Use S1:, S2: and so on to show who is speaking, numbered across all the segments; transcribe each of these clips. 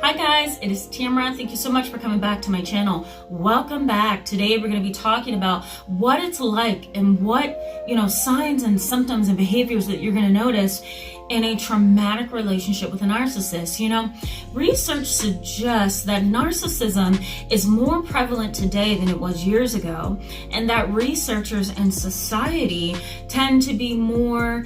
S1: Hi guys, it is Tamara. Thank you so much for coming back to my channel. Welcome back. Today we're going to be talking about what it's like and what, signs and symptoms and behaviors that you're going to notice in a traumatic relationship with a narcissist. Research suggests that narcissism is more prevalent today than it was years ago, and that researchers and society tend to be more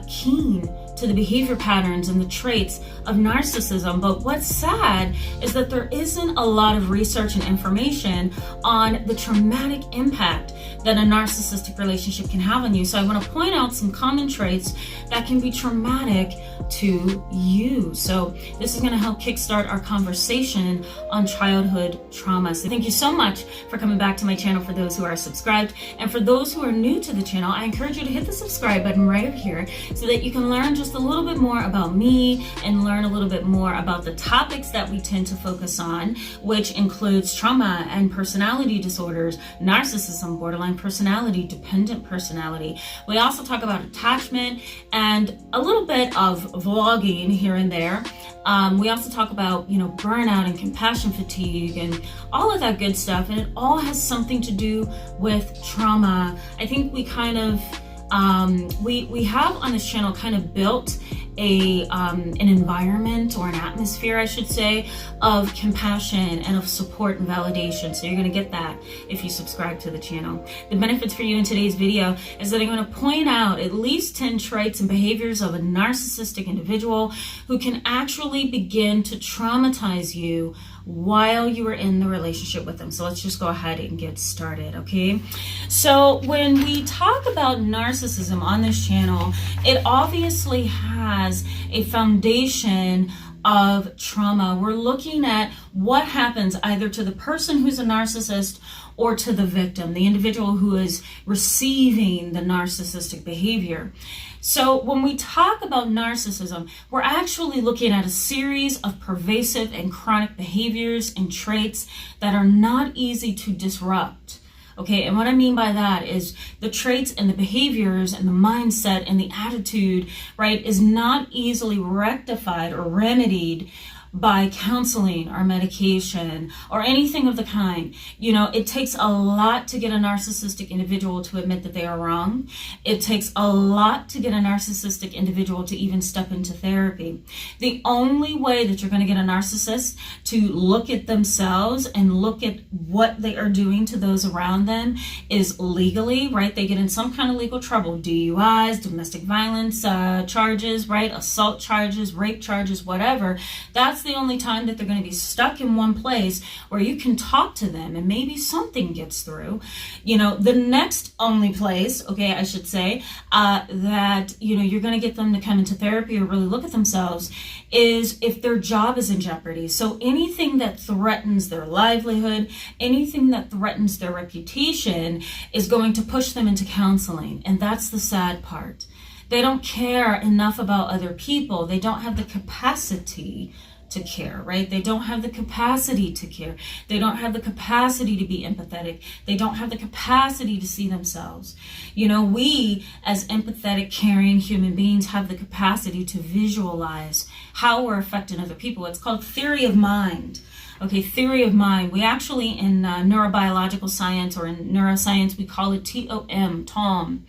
S1: keen to the behavior patterns and the traits of narcissism. But what's sad is that there isn't a lot of research and information on the traumatic impact that a narcissistic relationship can have on you. So I want to point out some common traits that can be traumatic to you. So this is going to help kickstart our conversation on childhood trauma. So thank you so much for coming back to my channel for those who are subscribed. And for those who are new to the channel, I encourage you to hit the subscribe button right over here so that you can learn just a little bit more about me and learn a little bit more about the topics that we tend to focus on, which includes trauma and personality disorders, narcissism, borderline personality, dependent personality. We also talk about attachment and a little bit of vlogging here and there. We also talk about, burnout and compassion fatigue and all of that good stuff. And it all has something to do with trauma. I think we kind of we have on this channel kind of built an environment or an atmosphere, I should say, of compassion and of support and validation. So you're going to get that if you subscribe to the channel. The benefits for you in today's video is that I'm going to point out at least 10 traits and behaviors of a narcissistic individual who can actually begin to traumatize you while you are in the relationship with them. So let's just go ahead and get started, okay? So when we talk about narcissism on this channel, it obviously has a foundation of trauma. We're looking at what happens either to the person who's a narcissist or to the victim, the individual who is receiving the narcissistic behavior. So when we talk about narcissism, we're actually looking at a series of pervasive and chronic behaviors and traits that are not easy to disrupt. Okay, and what I mean by that is the traits and the behaviors and the mindset and the attitude, right, is not easily rectified or remedied by counseling or medication or anything of the kind. It takes a lot to get a narcissistic individual to admit that they are wrong. It takes a lot to get a narcissistic individual to even step into therapy. The only way that you're going to get a narcissist to look at themselves and look at what they are doing to those around them is legally, right? They get in some kind of legal trouble, DUIs, domestic violence charges, right? Assault charges, rape charges, whatever. That's the only time that they're going to be stuck in one place where you can talk to them and maybe something gets through. The next only place, okay, I should say, that, you're going to get them to come into therapy or really look at themselves is if their job is in jeopardy. So anything that threatens their livelihood, anything that threatens their reputation is going to push them into counseling. And that's the sad part. They don't care enough about other people. They don't have the capacity to care, right? They don't have the capacity to care. They don't have the capacity to be empathetic. They don't have the capacity to see themselves. We as empathetic, caring human beings have the capacity to visualize how we're affecting other people. It's called theory of mind. Okay, theory of mind. We actually, in neurobiological science or in neuroscience, we call it TOM.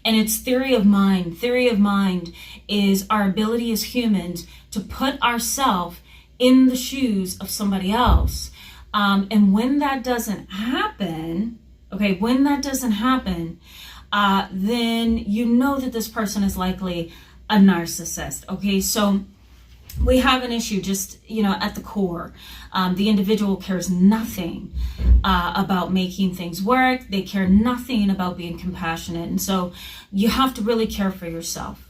S1: And it's theory of mind. Theory of mind is our ability as humans to put ourselves in the shoes of somebody else. And when that doesn't happen, then you know that this person is likely a narcissist. Okay, so we have an issue just, at the core. The individual cares nothing about making things work. They care nothing about being compassionate. And so you have to really care for yourself.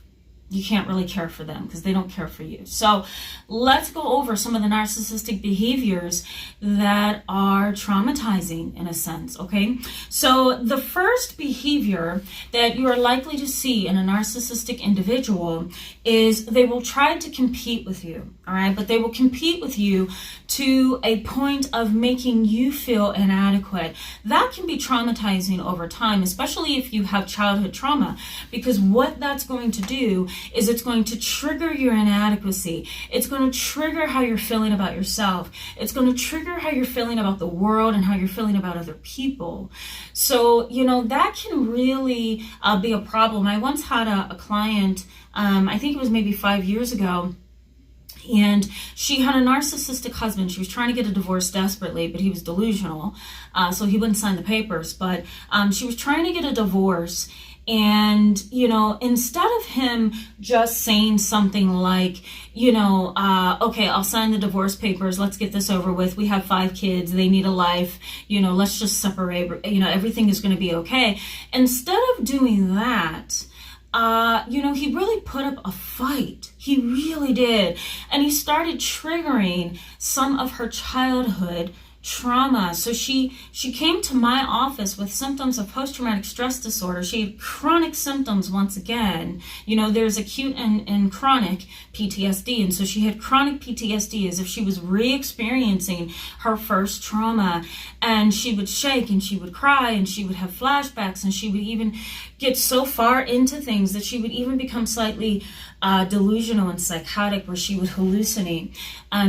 S1: You can't really care for them because they don't care for you. So let's go over some of the narcissistic behaviors that are traumatizing in a sense, okay? So the first behavior that you are likely to see in a narcissistic individual is they will try to compete with you, all right? But they will compete with you to a point of making you feel inadequate. That can be traumatizing over time, especially if you have childhood trauma, because what that's going to do is it's going to trigger your inadequacy. It's going to trigger how you're feeling about yourself. It's going to trigger how you're feeling about the world and how you're feeling about other people. So, that can really be a problem. I once had a client, I think it was maybe 5 years ago, and she had a narcissistic husband. She was trying to get a divorce desperately, but he was delusional, so he wouldn't sign the papers. But she was trying to get a divorce, and, instead of him just saying something like, okay, I'll sign the divorce papers, let's get this over with, we have 5 kids, they need a life, let's just separate, everything is going to be okay. Instead of doing that, he really put up a fight. He really did. And he started triggering some of her childhood trauma. So she came to my office with symptoms of post-traumatic stress disorder. She had chronic symptoms once again. There's acute and chronic PTSD. And so she had chronic PTSD as if she was re-experiencing her first trauma. And she would shake and she would cry and she would have flashbacks, and she would even get so far into things that she would even become slightly delusional and psychotic, where she would hallucinate.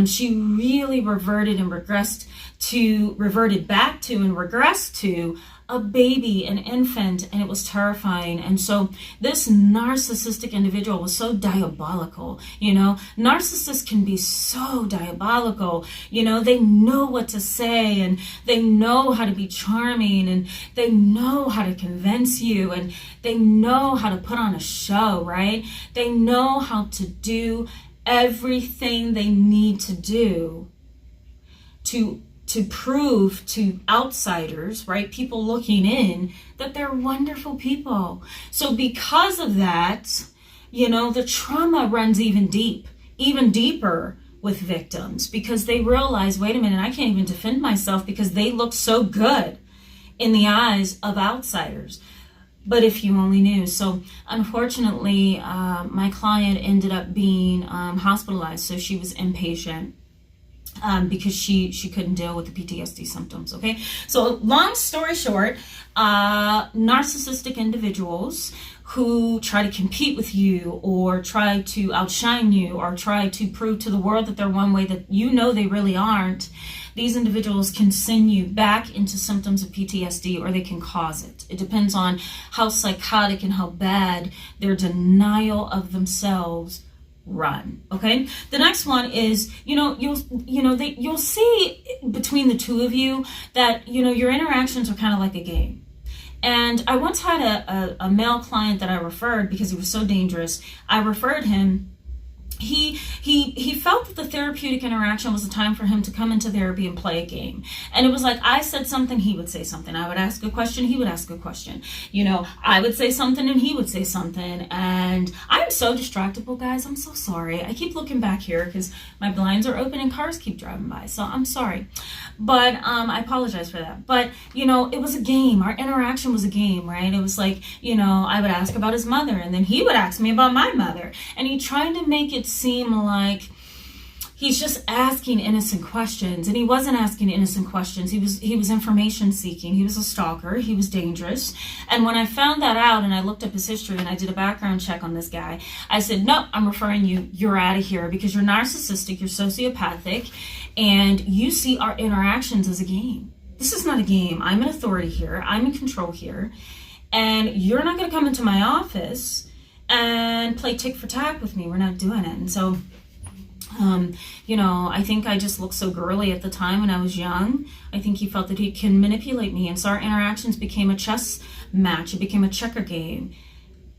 S1: She really reverted back to and regressed to a baby, an infant, and it was terrifying. And so this narcissistic individual was so diabolical. Narcissists can be so diabolical. They know what to say, and they know how to be charming, and they know how to convince you, and they know how to put on a show, right? They know how to do everything they need to do to prove to outsiders, right, people looking in, that they're wonderful people. So because of that, the trauma runs even deeper with victims, because they realize, wait a minute, I can't even defend myself because they look so good in the eyes of outsiders. But if you only knew. So unfortunately, my client ended up being hospitalized. So she was inpatient. Because she couldn't deal with the PTSD symptoms, okay? So long story short, narcissistic individuals who try to compete with you, or try to outshine you, or try to prove to the world that they're one way that they really aren't, these individuals can send you back into symptoms of PTSD, or they can cause it. It depends on how psychotic and how bad their denial of themselves run. Okay. The next one is, you'll see between the two of you that, your interactions are kind of like a game. And I once had a male client that I referred because he was so dangerous. I referred him. He felt that the therapeutic interaction was a time for him to come into therapy and play a game. And it was like, I said something, he would say something. I would ask a question, he would ask a question. I would say something and he would say something. And I'm so distractible, guys. I'm so sorry. I keep looking back here because my blinds are open and cars keep driving by. So I'm sorry. But I apologize for that. But, it was a game. Our interaction was a game, right? It was like, I would ask about his mother, and then he would ask me about my mother. And he tried to make it seem like he's just asking innocent questions, and he wasn't asking innocent questions. He was information seeking. He was a stalker. He was dangerous. And when I found that out and I looked up his history and I did a background check on this guy, I said, no, I'm referring you. You're out of here because you're narcissistic, you're sociopathic, and you see our interactions as a game. This is not a game. I'm an authority here. I'm in control here. And you're not going to come into my office and play tick for tack with me. We're not doing it. And so, I think I just looked so girly at the time when I was young. I think he felt that he can manipulate me. And so our interactions became a chess match. It became a checker game.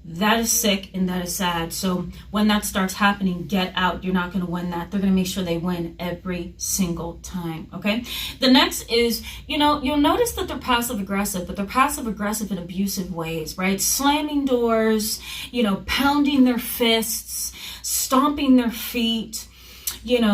S1: That is sick and that is sad. So when that starts happening, get out. You're not going to win that. They're going to make sure they win every single time. Okay. The next is, you'll notice that they're passive aggressive, but they're passive aggressive in abusive ways, right? Slamming doors, pounding their fists, stomping their feet,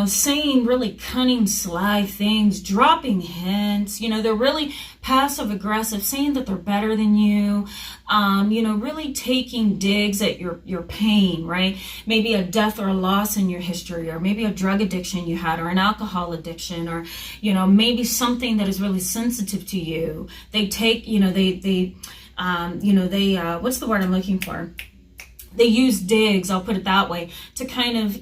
S1: saying really cunning, sly things, dropping hints. They're really passive aggressive, saying that they're better than you, really taking digs at your pain, right? Maybe a death or a loss in your history, or maybe a drug addiction you had, or an alcohol addiction, or, maybe something that is really sensitive to you. They take, what's the word I'm looking for? they use digs, I'll put it that way, to kind of,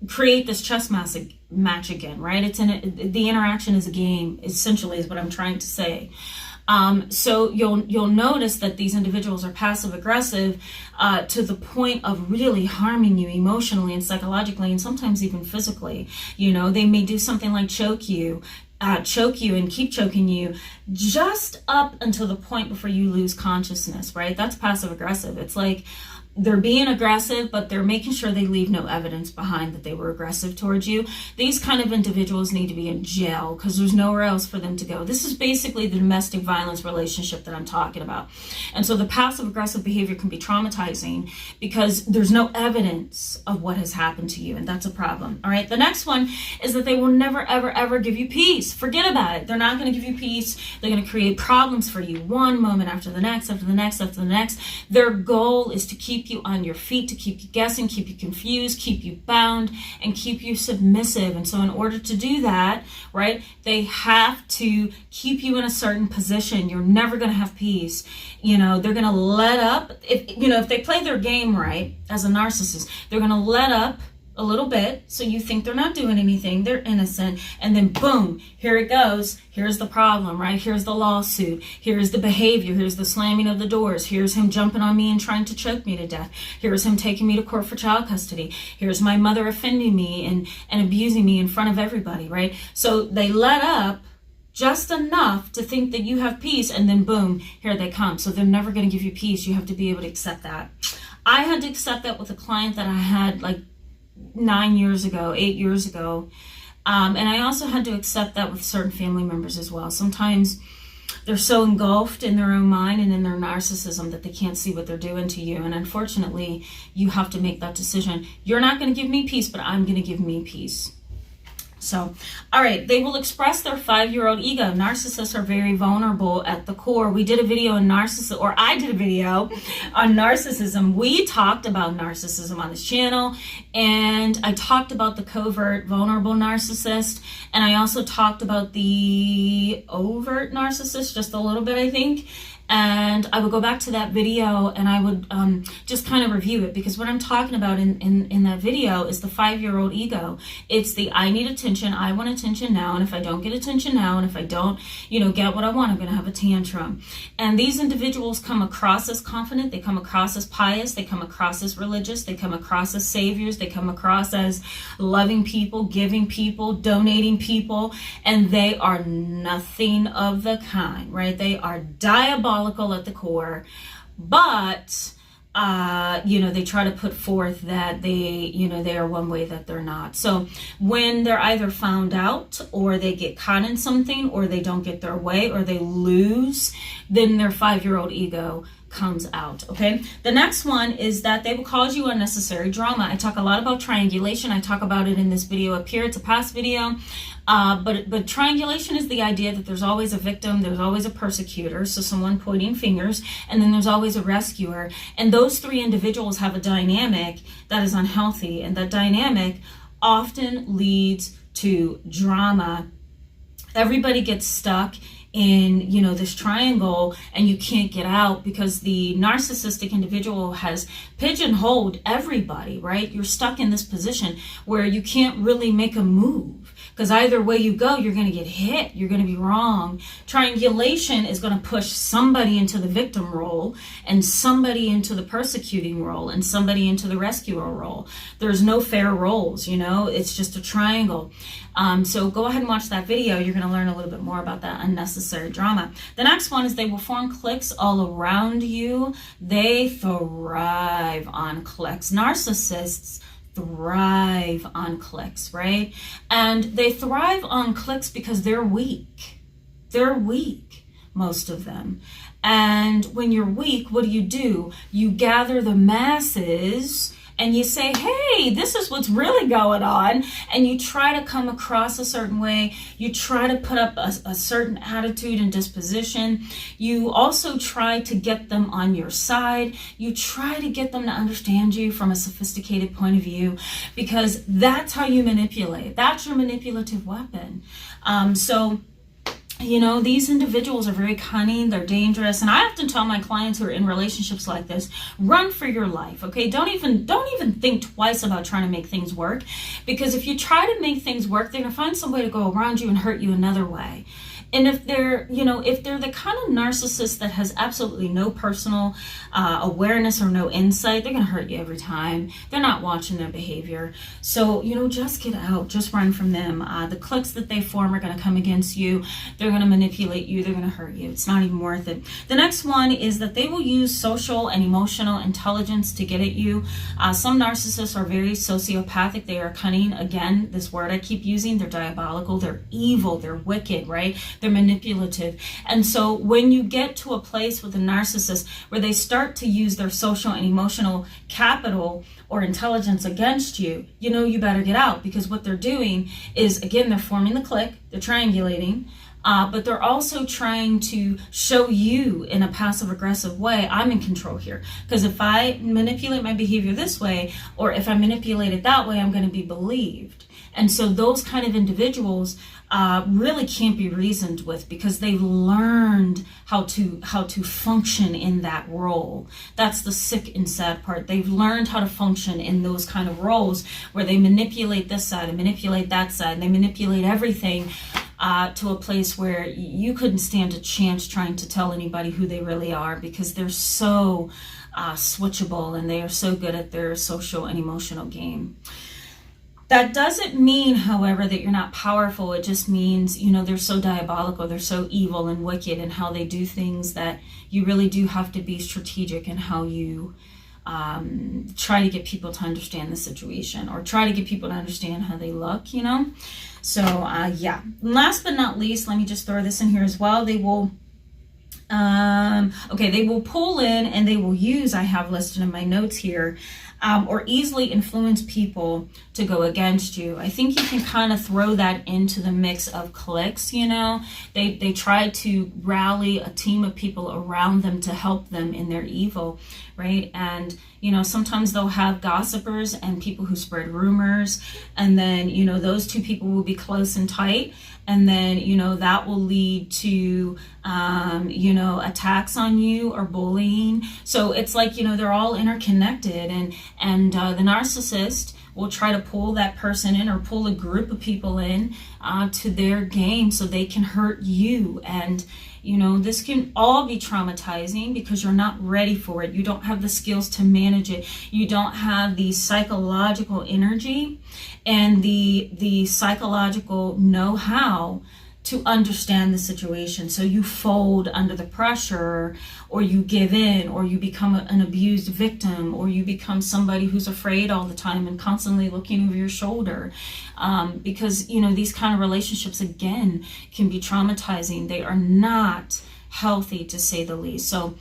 S1: create this chess match again, right? The interaction is a game, essentially, is what I'm trying to say. So you'll notice that these individuals are passive aggressive to the point of really harming you emotionally and psychologically, and sometimes even physically. They may do something like choke you and keep choking you just up until the point before you lose consciousness, right? That's passive aggressive. It's like they're being aggressive, but they're making sure they leave no evidence behind that they were aggressive towards you. These kind of individuals need to be in jail because there's nowhere else for them to go. This is basically the domestic violence relationship that I'm talking about. And so the passive aggressive behavior can be traumatizing because there's no evidence of what has happened to you, and that's a problem. All right, the next one is that they will never, ever, ever give you peace. Forget about it. They're not going to give you peace. They're going to create problems for you one moment after the next, after the next, after the next. Their goal is to keep you on your feet, to keep you guessing, keep you confused, keep you bound, and keep you submissive. And so in order to do that, right, they have to keep you in a certain position. You're never going to have peace. They're going to let up. If they play their game right as a narcissist, they're going to let up a little bit, so you think they're not doing anything, they're innocent, and then boom, here it goes. Here's the problem, right? Here's the lawsuit. Here's the behavior. Here's the slamming of the doors. Here's him jumping on me and trying to choke me to death. Here's him taking me to court for child custody. Here's my mother offending me and abusing me in front of everybody, right? So they let up just enough to think that you have peace, and then boom, here they come. So they're never going to give you peace. You have to be able to accept that. I had to accept that with a client that I had like 8 years ago. And I also had to accept that with certain family members as well. Sometimes they're so engulfed in their own mind and in their narcissism that they can't see what they're doing to you. And unfortunately, you have to make that decision. You're not going to give me peace, but I'm going to give me peace. So, all right, they will express their 5-year-old ego. Narcissists are very vulnerable at the core. We did a video on narcissism, or I did a video on narcissism. We talked about narcissism on this channel, and I talked about the covert vulnerable narcissist, and I also talked about the overt narcissist just a little bit, I think. And I would go back to that video and I would just kind of review it, because what I'm talking about in that video is the 5-year-old ego. It's the I need attention, I want attention now, and if I don't get attention now, and if I don't, get what I want, I'm going to have a tantrum. And these individuals come across as confident, they come across as pious, they come across as religious, they come across as saviors, they come across as loving people, giving people, donating people, and they are nothing of the kind, right? They are diabolical at the core, but they try to put forth that they are one way that they're not. So when they're either found out, or they get caught in something, or they don't get their way, or they lose, then their 5-year-old ego comes out. Okay, the next one is that they will cause you unnecessary drama. I talk a lot about triangulation. I talk about it in this video up here. It's a past video. But triangulation is the idea that there's always a victim, there's always a persecutor, so someone pointing fingers, and then there's always a rescuer. And those three individuals have a dynamic that is unhealthy, and that dynamic often leads to drama. Everybody gets stuck in this triangle, and you can't get out because the narcissistic individual has pigeonholed everybody, right? You're stuck in this position where you can't really make a move, because either way you go, you're going to get hit, you're going to be wrong. Triangulation is going to push somebody into the victim role, and somebody into the persecuting role, and somebody into the rescuer role. There's no fair roles, it's just a triangle. So go ahead and watch that video. You're going to learn a little bit more about that unnecessary drama. The next one is they will form cliques all around you. They thrive on cliques. Narcissists thrive on cliques, right? And they thrive on cliques because they're weak. They're weak, most of them. And when you're weak, what do? You gather the masses and you say, hey, this is what's really going on. And you try to come across a certain way. You try to put up a certain attitude and disposition. You also try to get them on your side. You try to get them to understand you from a sophisticated point of view, because that's how you manipulate. That's your manipulative weapon. So you know, these individuals are very cunning, they're dangerous, and I often tell my clients who are in relationships like this, run for your life, okay? Don't even think twice about trying to make things work, because if you try to make things work, they're gonna find some way to go around you and hurt you another way. And if they're, you know, if they're the kind of narcissist that has absolutely no personal awareness or no insight, they're going to hurt you every time. They're not watching their behavior. So, you know, just get out, just run from them. The cliques that they form are going to come against you. They're going to manipulate you. They're going to hurt you. It's not even worth it. The next one is that they will use social and emotional intelligence to get at you. Some narcissists are very sociopathic. They are cunning. Again, this word I keep using, they're diabolical, they're evil, they're wicked, right? They're manipulative. And so when you get to a place with a narcissist where they start to use their social and emotional capital or intelligence against you, you know, you better get out, because what they're doing is, again, they're forming the clique, they're triangulating, but they're also trying to show you in a passive aggressive way, I'm in control here. Because if I manipulate my behavior this way, or if I manipulate it that way, I'm going to be believed. And so those kind of individuals really can't be reasoned with, because they've learned how to function in that role. That's the sick and sad part. They've learned how to function in those kind of roles where they manipulate this side and manipulate that side, and they manipulate everything to a place where you couldn't stand a chance trying to tell anybody who they really are, because they're so switchable and they are so good at their social and emotional game. That doesn't mean, however, that you're not powerful. It just means, you know, they're so diabolical, they're so evil and wicked in how they do things, that you really do have to be strategic in how you try to get people to understand the situation, or try to get people to understand how they look, you know? So, yeah. Last but not least, let me just throw this in here as well. They will, they will pull in and they will use, I have listed in my notes here, or easily influence people to go against you. I think you can kind of throw that into the mix of cliques, you know. They try to rally a team of people around them to help them in their evil, right? And, you know, sometimes they'll have gossipers and people who spread rumors, and then, you know, those two people will be close and tight. And then, you know, that will lead to, you know, attacks on you or bullying. So it's like, you know, they're all interconnected, and the narcissist will try to pull that person in, or pull a group of people in to their game so they can hurt you. And, you know, this can all be traumatizing because you're not ready for it. You don't have the skills to manage it. You don't have the psychological energy and the psychological know-how to understand the situation. So you fold under the pressure, or you give in, or you become an abused victim, or you become somebody who's afraid all the time and constantly looking over your shoulder. Because, you know, these kind of relationships, again, can be traumatizing. They are not healthy, to say the least. So,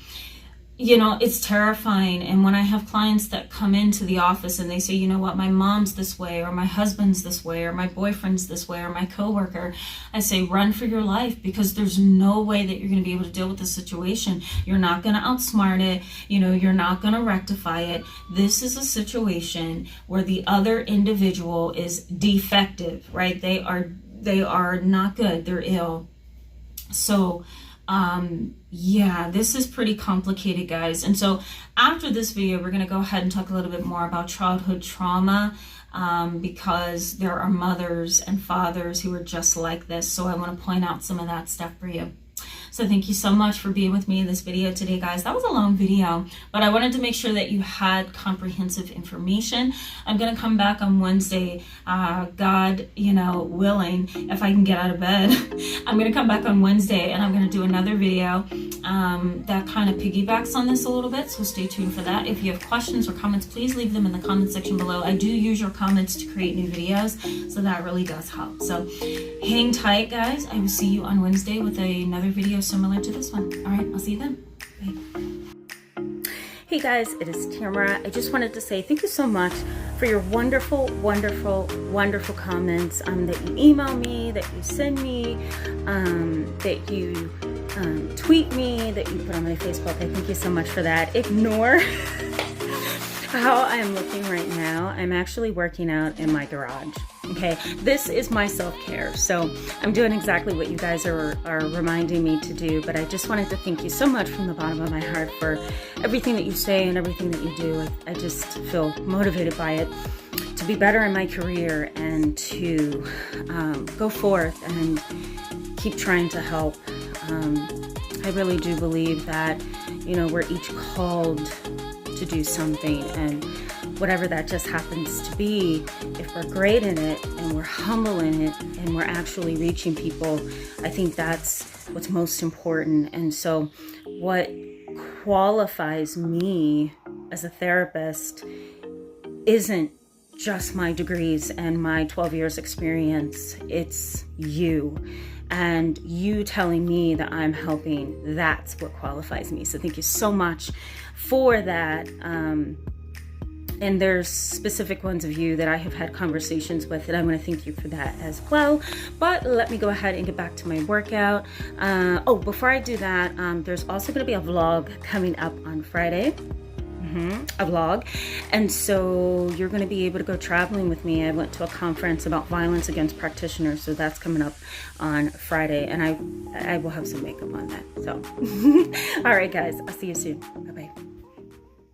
S1: you know, it's terrifying. And when I have clients that come into the office and they say, you know what, my mom's this way, or my husband's this way, or my boyfriend's this way, or my coworker, I say, run for your life, because there's no way that you're going to be able to deal with the situation. You're not going to outsmart it. You know, you're not going to rectify it. This is a situation where the other individual is defective, right? They are not good. They're ill. So, yeah, this is pretty complicated, guys. And so after this video, we're going to go ahead and talk a little bit more about childhood trauma, because there are mothers and fathers who are just like this. So I want to point out some of that stuff for you. So thank you so much for being with me in this video today, guys. That was a long video, but I wanted to make sure that you had comprehensive information. I'm going to come back on Wednesday, God, you know, willing, if I can get out of bed. I'm going to come back on Wednesday and I'm going to do another video that kind of piggybacks on this a little bit. So stay tuned for that. If you have questions or comments, please leave them in the comment section below. I do use your comments to create new videos, so that really does help. So hang tight, guys. I will see you on Wednesday with another video similar to this one. All right, I'll see you then. Bye. Hey guys, it is Tamara. I just wanted to say thank you so much for your wonderful, wonderful, wonderful comments that you email me, that you send me, that you tweet me, that you put on my Facebook. I thank you so much for that. Ignore How I am looking right now, I'm actually working out in my garage. Okay, this is my self-care. So I'm doing exactly what you guys are reminding me to do, but I just wanted to thank you so much from the bottom of my heart for everything that you say and everything that you do. I just feel motivated by it to be better in my career and to go forth and keep trying to help. I really do believe that, you know, we're each called to do something, and whatever that just happens to be, if we're great in it and we're humble in it and we're actually reaching people, I think that's what's most important. And so what qualifies me as a therapist isn't just my degrees and my 12 years experience. It's you. And you telling me that I'm helping, that's what qualifies me. So thank you so much for that. And there's specific ones of you that I have had conversations with, and I want to thank you for that as well. But let me go ahead and get back to my workout. Before I do that, there's also going to be a vlog coming up on Friday. A vlog, and so you're going to be able to go traveling with me. I went to a conference about violence against practitioners, so that's coming up on Friday, and I will have some makeup on that. So all right guys, I'll see you soon. Bye bye.